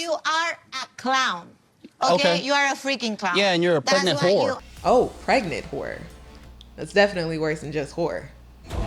You are a clown. Okay? You are a freaking clown. Yeah, and you're a pregnant whore. Oh, pregnant whore. That's definitely worse than just whore.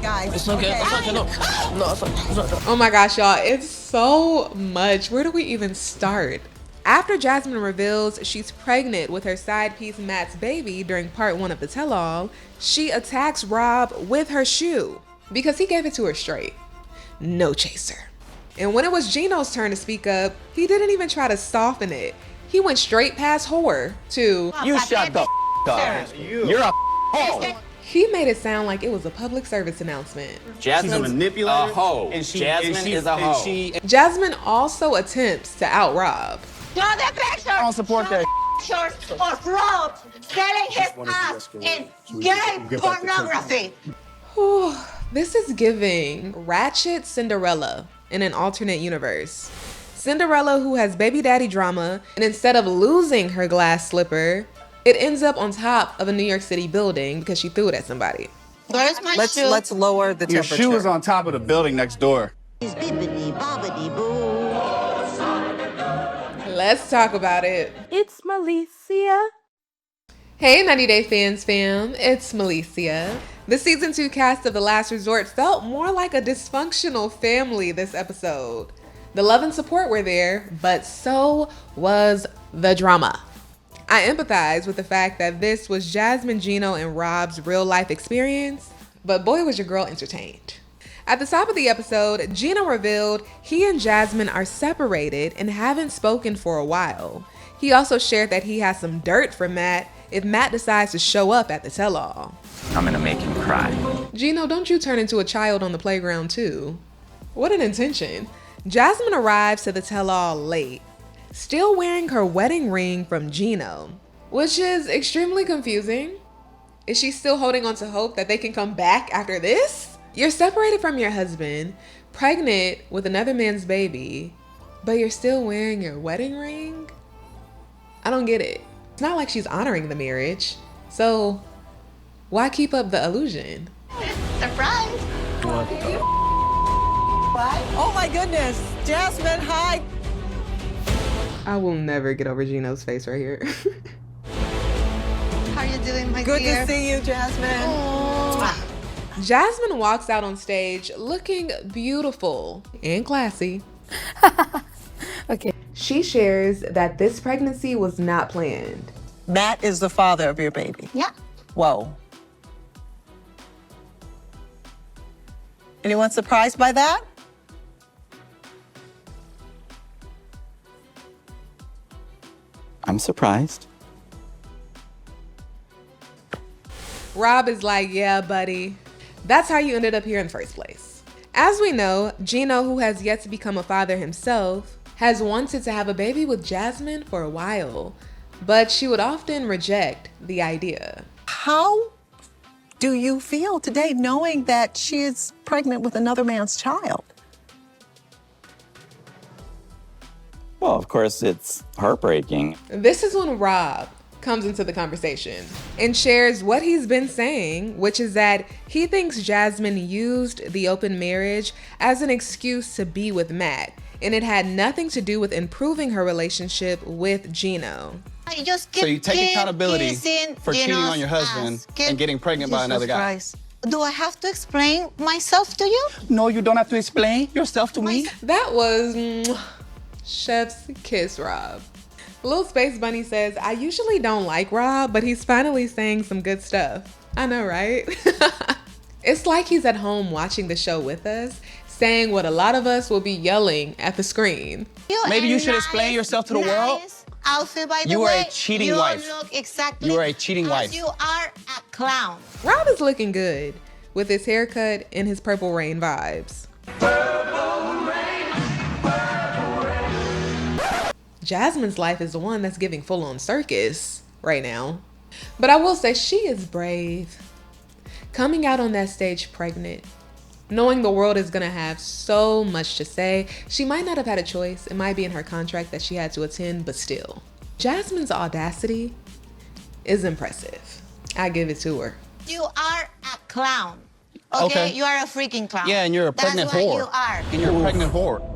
Guys, It's okay. It's okay. No, it's okay. Oh my gosh, y'all, it's so much. Where do we even start? After Jasmine reveals she's pregnant with her side piece Matt's baby during part 1 of the tell-all, she attacks Rob with her shoe because he gave it to her straight. No chaser. And when it was Gino's turn to speak up, he didn't even try to soften it. He went straight past whore to, You shut the up. You're a hoe. he made it sound like it was a public service announcement. Jasmine's She's a manipulator. a hoe. And she- Jasmine and she- is a and hoe. she- Jasmine also attempts to out Rob. Show the picture. I don't support that. Pictures of Rob selling his ass in gay pornography. Whew, this is giving Ratchet Cinderella in an alternate universe. Cinderella, who has baby daddy drama, and instead of losing her glass slipper, it ends up on top of a New York City building because she threw it at somebody. Where's my shoe? Let's lower the Your temperature. shoe is on top of the building next door. Bibbidi bobbidi boo. Let's talk about it. It's Malicia. Hey 90 Day Fans fam, it's Malicia. The season 2 cast of The Last Resort felt more like a dysfunctional family this episode. The love and support were there, but so was the drama. I empathize with the fact that this was Jasmine, Gino, and Rob's real life experience, but boy was your girl entertained. At the top of the episode, Gino revealed he and Jasmine are separated and haven't spoken for a while. He also shared that he has some dirt for Matt if Matt decides to show up at the tell-all. I'm gonna make him cry. Gino, don't you turn into a child on the playground too? What an intention. Jasmine arrives to the tell-all late, still wearing her wedding ring from Gino, which is extremely confusing. Is she still holding on to hope that they can come back after this? You're separated from your husband, pregnant with another man's baby, but you're still wearing your wedding ring? I don't get it. It's not like she's honoring the marriage, so why keep up the illusion? Surprise. Oh my goodness, Jasmine, hi. I will never get over Gino's face right here. How are you doing, my Good dear? to see you, Jasmine. Mwah. Jasmine walks out on stage looking beautiful and classy. Okay. She shares that this pregnancy was not planned. Matt is the father of your baby. Yeah. Whoa. Anyone surprised by that? I'm surprised. Rob is like, yeah, buddy. That's how you ended up here in the first place. As we know, Gino, who has yet to become a father himself, has wanted to have a baby with Jasmine for a while, but she would often reject the idea. How do you feel today knowing that she is pregnant with another man's child? Well, of course, it's heartbreaking. This is when Rob comes into the conversation and shares what he's been saying, which is that he thinks Jasmine used the open marriage as an excuse to be with Matt, and it had nothing to do with improving her relationship with Gino. I just keep So you take accountability kissing for cheating on your Gino's husband ass. and getting pregnant by another guy. Christ. Do I have to explain myself to you? No, you don't have to explain yourself to me. That was chef's kiss, Rob. Little Space Bunny says, I usually don't like Rob, but he's finally saying some good stuff. I know, right? It's like he's at home watching the show with us, saying what a lot of us will be yelling at the screen. Maybe you should explain yourself to the world. Outfit, by the You are way. a cheating you wife. Look exactly You are a cheating as wife. You are a clown. Rob is looking good with his haircut and his Purple Rain vibes. Jasmine's life is the one that's giving full-on circus right now. But I will say she is brave. Coming out on that stage pregnant, knowing the world is gonna have so much to say. She might not have had a choice. It might be in her contract that she had to attend, but still. Jasmine's audacity is impressive. I give it to her. You are a clown. Okay. You are a freaking clown. Yeah, and you're a pregnant That's whore. what you are. And you're a pregnant whore.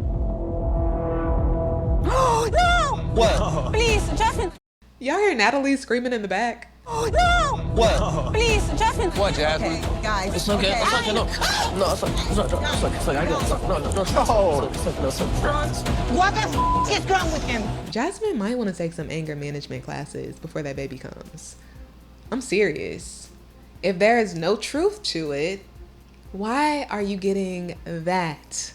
Oh, no! What? Please, Jasmine. Y'all hear Natalie screaming in the back? Oh, no! What? Please, Jasmine. What, Jasmine? Okay, guys. It's okay. It's okay. No, no, it's okay. It's okay. It's okay. It's okay. I get it. No, no, no. It's okay. What the is wrong with him? Jasmine might want to take some anger management classes before that baby comes. I'm serious. If there is no truth to it, why are you getting that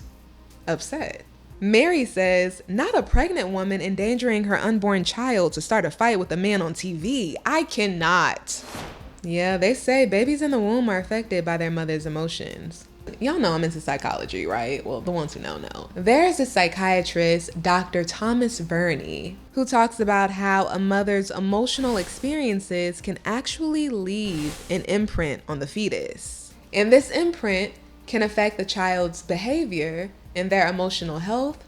upset? Mary says, not a pregnant woman endangering her unborn child to start a fight with a man on TV. I cannot. Yeah, they say babies in the womb are affected by their mother's emotions. Y'all know I'm into psychology, right? Well, the ones who know. There's a psychiatrist, Dr. Thomas Verney, who talks about how a mother's emotional experiences can actually leave an imprint on the fetus. And this imprint can affect the child's behavior and their emotional health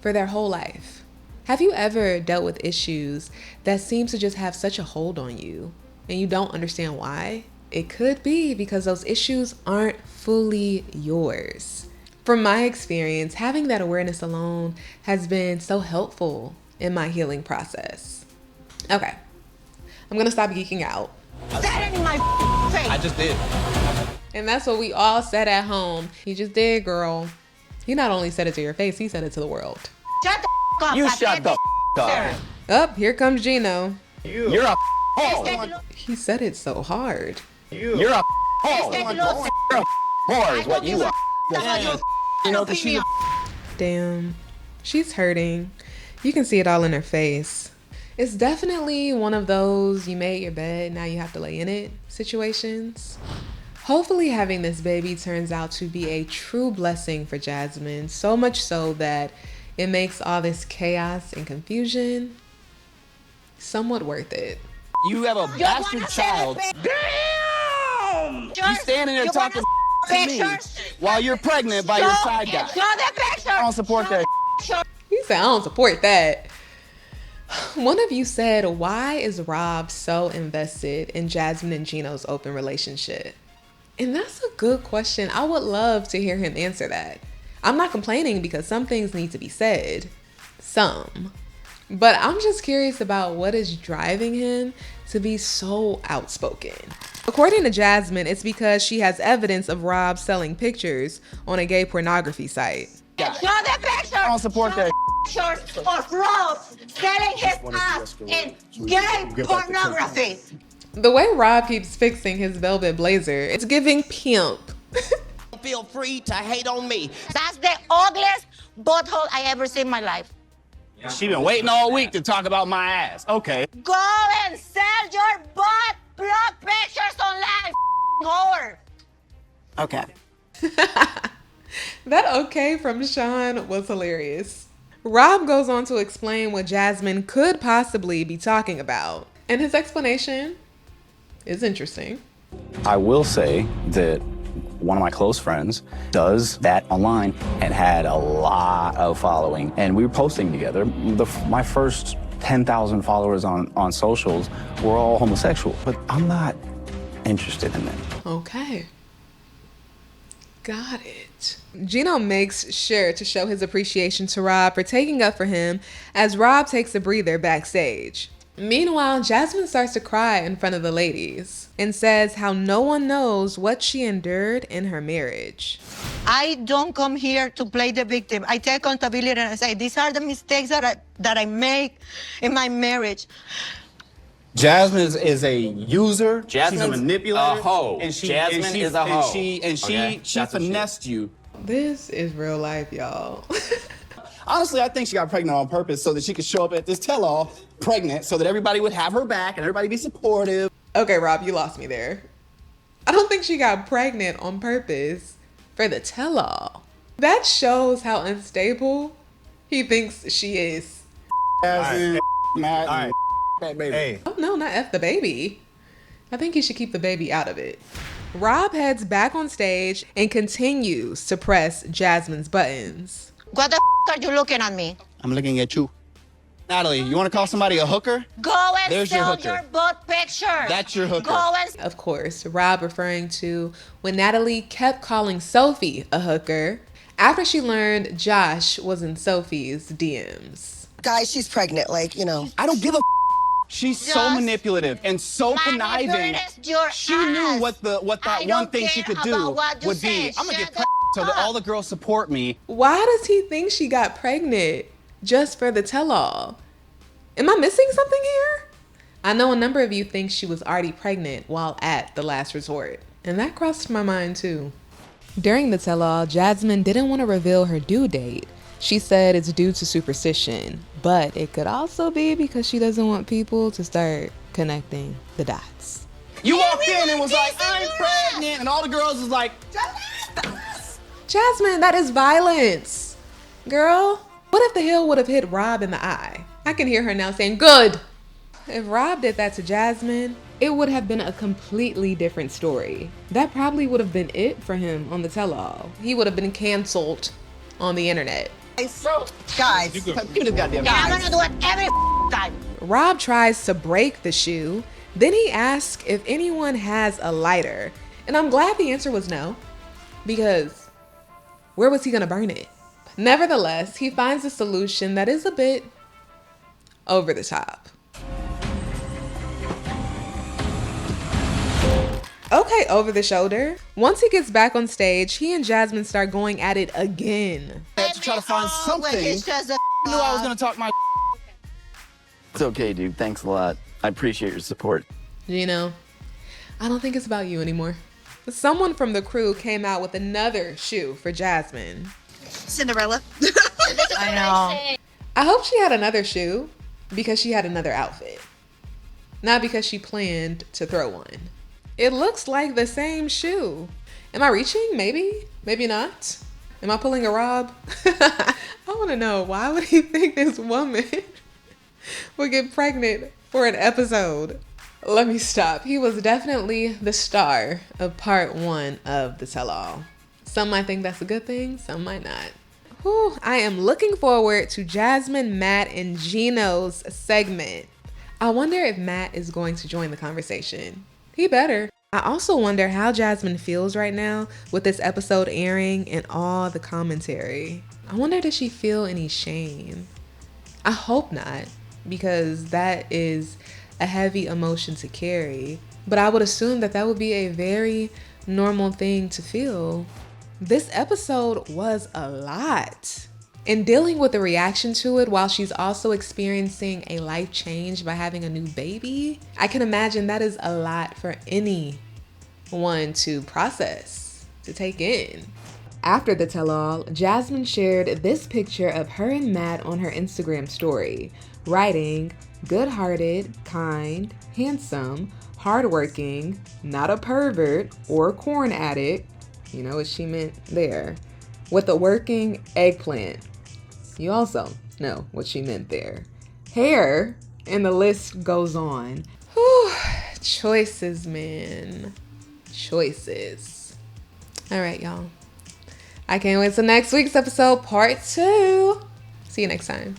for their whole life. Have you ever dealt with issues that seem to just have such a hold on you and you don't understand why? It could be because those issues aren't fully yours. From my experience, having that awareness alone has been so helpful in my healing process. Okay, I'm gonna stop geeking out. That in my face. I just did. And that's what we all said at home. You just did, girl. He not only said it to your face, he said it to the world. Shut the up. You I shut said the this, up. Up, here comes Gino. You're a hole. sir. He said it so hard. You're a hole. Este You're lo- a whore is what you are. That's your You know, because she's Damn, she's hurting. You can see it all in her face. It's definitely one of those you made your bed, now you have to lay in it situations. Hopefully having this baby turns out to be a true blessing for Jasmine, so much so that it makes all this chaos and confusion somewhat worth it. you have a bastard child. Damn! You standing there talking to me pictures? while you're pregnant by your side guy. Show the picture. I don't support that. He said, I don't support that. One of you said, why is Rob so invested in Jasmine and Gino's open relationship? And that's a good question. I would love to hear him answer that. I'm not complaining because some things need to be said. Some. But I'm just curious about what is driving him to be so outspoken. According to Jasmine, it's because she has evidence of Rob selling pictures on a gay pornography site. Show the picture. I don't support that. Pictures of Rob selling his ass in gay pornography. The way Rob keeps fixing his velvet blazer, it's giving pimp. Feel free to hate on me. That's the ugliest butthole I ever seen in my life. She been waiting all week to talk about my ass. Okay. Go and sell your butt plug pictures online, whore. Okay. That okay from Sean was hilarious. Rob goes on to explain what Jasmine could possibly be talking about. And his explanation is interesting. I will say that one of my close friends does that online and had a lot of following. And we were posting together. My first 10,000 followers on socials were all homosexual. But I'm not interested in them. Okay. Got it. Gino makes sure to show his appreciation to Rob for taking up for him as Rob takes a breather backstage. Meanwhile, Jasmine starts to cry in front of the ladies and says how no one knows what she endured in her marriage. I don't come here to play the victim. I take accountability and I say, these are the mistakes that I make in my marriage. Jasmine is a user. She's a Jasmine's manipulator. a hoe. Jasmine is a hoe. She Okay? she That's what she finessed you. This is real life, y'all. Honestly, I think she got pregnant on purpose so that she could show up at this tell-all pregnant so that everybody would have her back and everybody be supportive. Okay, Rob, you lost me there. I don't think she got pregnant on purpose for the tell-all. That shows how unstable he thinks she is. Jasmine, Matt, that baby. Hey. Oh no, not F the baby. I think he should keep the baby out of it. Rob heads back on stage and continues to press Jasmine's buttons. What the are you looking at me? I'm looking at you. Natalie, you want to call somebody a hooker? Go and There's your sell hooker. your butt picture. That's your hooker. Go and Of course, Rob referring to when Natalie kept calling Sophie a hooker after she learned Josh was in Sophie's DMs. Guys, she's pregnant, like, you know. I don't give a. She's so Just manipulative and so conniving. manipulate your She knew ass. what that I one don't thing she care could do about what you would be. say. I'm gonna Shut get the pregnant so that up. all the girls support me. Why does he think she got pregnant just for the tell-all? Am I missing something here? I know a number of you think she was already pregnant while at the last resort, and that crossed my mind too. During the tell-all, Jasmine didn't want to reveal her due date. She said it's due to superstition, but it could also be because she doesn't want people to start connecting the dots. You walked in and was like, I'm pregnant, and all the girls was like, Jasmine, that is violence. Girl, what if the heel would have hit Rob in the eye? I can hear her now saying, good. If Rob did that to Jasmine, it would have been a completely different story. That probably would have been it for him on the tell-all. He would have been canceled on the internet. Guys, give me this goddamn. And I'm gonna do it every time. Rob tries to break the shoe. Then he asks if anyone has a lighter. And I'm glad the answer was no, because where was he gonna burn it? Nevertheless, he finds a solution that is a bit over the top. Okay, over the shoulder. Once he gets back on stage, he and Jasmine start going at it again. I had to try to find something. It's just a I knew I was gonna talk my. It's okay, dude. Thanks a lot. I appreciate your support. Gino, I don't think it's about you anymore. Someone from the crew came out with another shoe for Jasmine. Cinderella. I know. I hope she had another shoe because she had another outfit, not because she planned to throw one. It looks like the same shoe. Am I reaching? Maybe, maybe not. Am I pulling a Rob? I want to know, why would he think this woman would get pregnant for an episode? Let me stop. He was definitely the star of part 1 of the tell-all. Some might think that's a good thing, some might not. Whew, I am looking forward to Jasmine, Matt, and Gino's segment. I wonder if Matt is going to join the conversation. He better. I also wonder how Jasmine feels right now with this episode airing and all the commentary. I wonder, does she feel any shame? I hope not, because that is a heavy emotion to carry. But I would assume that that would be a very normal thing to feel. This episode was a lot. And dealing with the reaction to it while she's also experiencing a life change by having a new baby, I can imagine that is a lot for anyone to process, to take in. After the tell-all, Jasmine shared this picture of her and Matt on her Instagram story, writing, good-hearted, kind, handsome, hardworking, not a pervert or corn addict, you know what she meant there, with a working eggplant. You also know what she meant there. Hair, and the list goes on. Whew, choices, man. Choices. All right, y'all. I can't wait till next week's episode, part 2. See you next time.